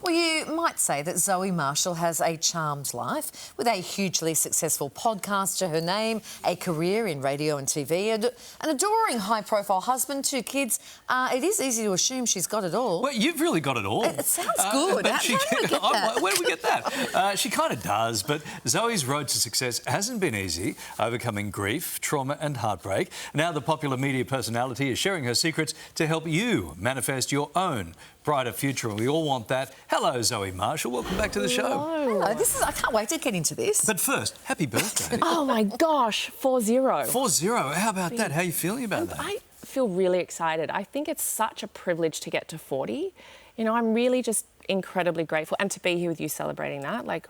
Well, you might say that Zoe Marshall has a charmed life with a hugely successful podcast to her name, a career in radio and TV, an adoring high-profile husband, 2 kids. It is easy to assume she's got it all. Well, you've really got it all. It sounds good. But How do we get that? Where do we get that? She kind of does, but Zoe's road to success hasn't been easy, overcoming grief, trauma and heartbreak. Now the popular media personality is sharing her secrets to help you manifest your own brighter future, and we all want that. Hello, Zoe Marshall. Welcome back to the show. Hello. I can't wait to get into this. But first, happy birthday. Oh, my gosh, 4-0. 4-0. How about that? How are you feeling about that? I feel really excited. I think it's such a privilege to get to 40. You know, I'm really just incredibly grateful, and to be here with you celebrating that, like,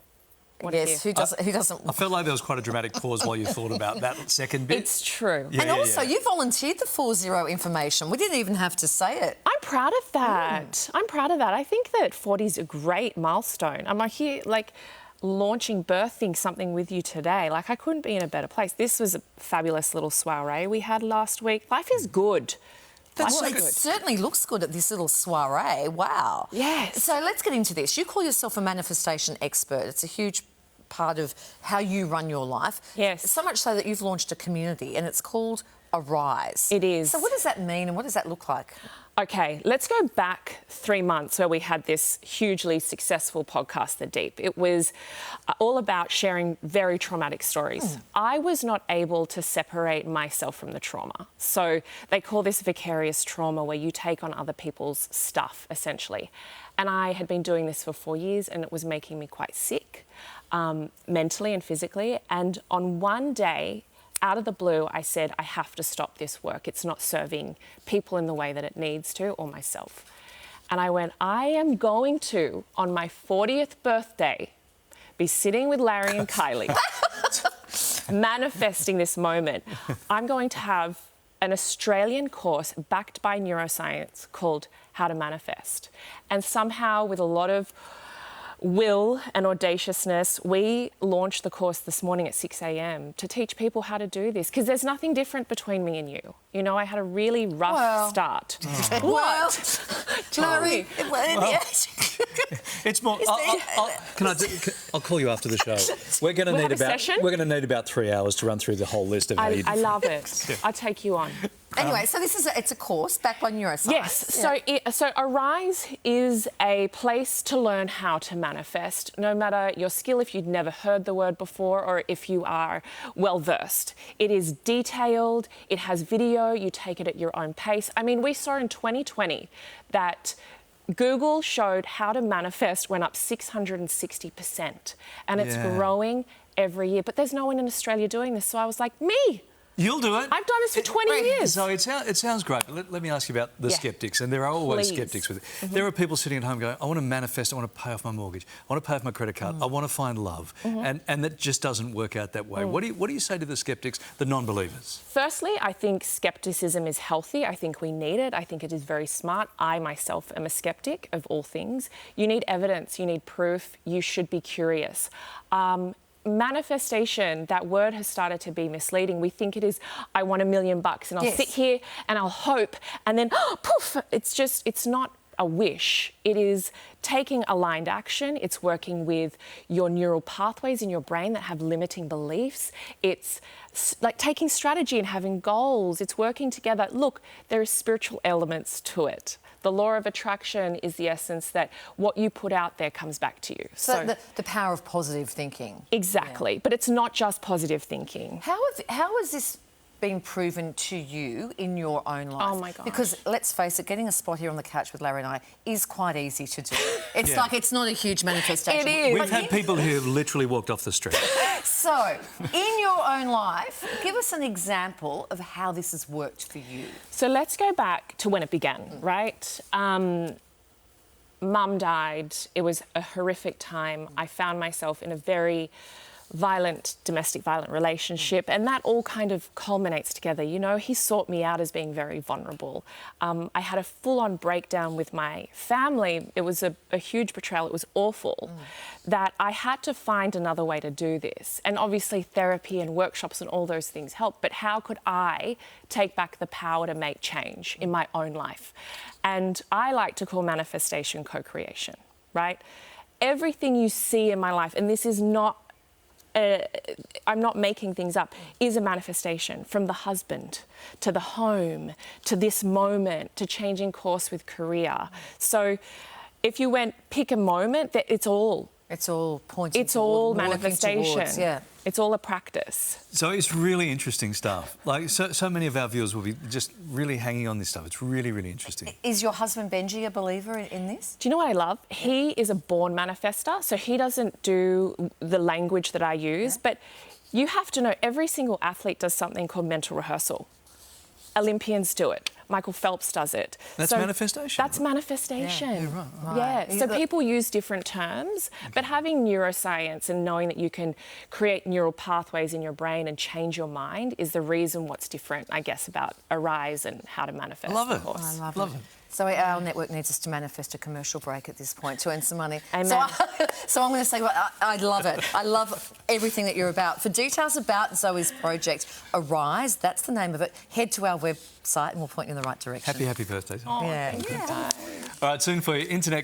what yes, who doesn't? I felt like there was quite a dramatic pause while you thought about that second bit. It's true. Yeah, and also, you volunteered the 4-0 information. We didn't even have to say it. I'm proud of that. I'm proud of that. I think that 40 is a great milestone. I'm here, like, launching, birthing something with you today. Like, I couldn't be in a better place. This was a fabulous little soiree we had last week. Life is good. Well, it certainly looks good at this little soiree. Wow. Yes. So let's get into this. You call yourself a manifestation expert. It's a huge part of how you run your life. Yes. So much so that you've launched a community and it's called Arise. It is. So what does that mean and what does that look like? Okay, let's go back 3 months where we had this hugely successful podcast, The Deep. It was all about sharing very traumatic stories. I was not able to separate myself from the trauma. So they call this vicarious trauma, where you take on other people's stuff, essentially. And I had been doing this for 4 years and it was making me quite sick, mentally and physically. And on one day, out of the blue, I said, I have to stop this work. It's not serving people in the way that it needs to, or myself. And I went, I am going to, on my 40th birthday, be sitting with Larry and Kylie, manifesting this moment. I'm going to have an Australian course backed by neuroscience called How to Manifest. And somehow, with a lot of will and audaciousness, we launched the course this morning at 6 a.m. to teach people how to do this, because there's nothing different between me and you. You know, I had a really rough start. What? Larry, it's more. I'll call you after the show. We're going to need about 3 hours to run through the whole list of. I love it. Yeah. I'll take you on. Anyway, so it's a course backed by neuroscience. Yes. Yeah. So Arise is a place to learn how to manifest, no matter your skill, if you'd never heard the word before or if you are well versed. It is detailed. It has video. You take it at your own pace. I mean, we saw in 2020 that Google showed how to manifest went up 660%, and it's growing every year. But there's no one in Australia doing this, so I was like, me. You'll do it. I've done this for 20 years. So it sounds great, but let me ask you about the sceptics, and there are always sceptics with it. There are people sitting at home going, I want to manifest, I want to pay off my mortgage, I want to pay off my credit card, I want to find love, and that just doesn't work out that way. What do you say to the sceptics, the non-believers? Firstly, I think scepticism is healthy. I think we need it. I think it is very smart. I myself am a skeptic of all things. You need evidence, you need proof, you should be curious. Manifestation, that word has started to be misleading. We think it is, I want $1 million and I'll sit here and I'll hope, and then poof, it's not a wish. It is taking aligned action. It's working with your neural pathways in your brain that have limiting beliefs. It's like taking strategy and having goals. It's working together. Look, there are spiritual elements to it. The law of attraction is the essence that what you put out there comes back to you. So the power of positive thinking. Exactly. Yeah. But it's not just positive thinking. How has this been proven to you in your own life? Oh, my gosh. Because, let's face it, getting a spot here on the couch with Larry and I is quite easy to do. It's like, it's not a huge manifestation. It is. We've had people who literally walked off the street. So, in your own life, give us an example of how this has worked for you. So let's go back to when it began, right? Mum died. It was a horrific time. I found myself in a very domestic violent relationship, and that all kind of culminates together. You know, he sought me out as being very vulnerable. I had a full-on breakdown with my family. It was a huge betrayal. It was awful. That I had to find another way to do this. And obviously therapy and workshops and all those things help, but how could I take back the power to make change in my own life? And I like to call manifestation co-creation. right? Everything you see in my life, and this is not, I'm not making things up, is a manifestation, from the husband to the home to this moment to changing course with career. So if you went pick a moment, that it's all pointing. It's all working manifestation. towards, yeah. It's all a practice. So it's really interesting stuff. Like, so many of our viewers will be just really hanging on this stuff. It's really, really interesting. Is your husband Benji a believer in this? Do you know what I love? He is a born manifester, so he doesn't do the language that I use, but you have to know every single athlete does something called mental rehearsal. Olympians do it. Michael Phelps does it. That's manifestation. That's manifestation. Yeah, right. Yeah. So people use different terms, but having neuroscience and knowing that you can create neural pathways in your brain and change your mind is the reason what's different, I guess, about Arise and how to manifest. I love it. I love it. So our network needs us to manifest a commercial break at this point to earn some money. Amen. So I'm going to say, well, I love it. I love everything that you're about. For details about Zoe's project, Arise, that's the name of it, head to our website and we'll point you in the right direction. Happy birthday. Oh, Yeah. thank you. All right, soon for your internet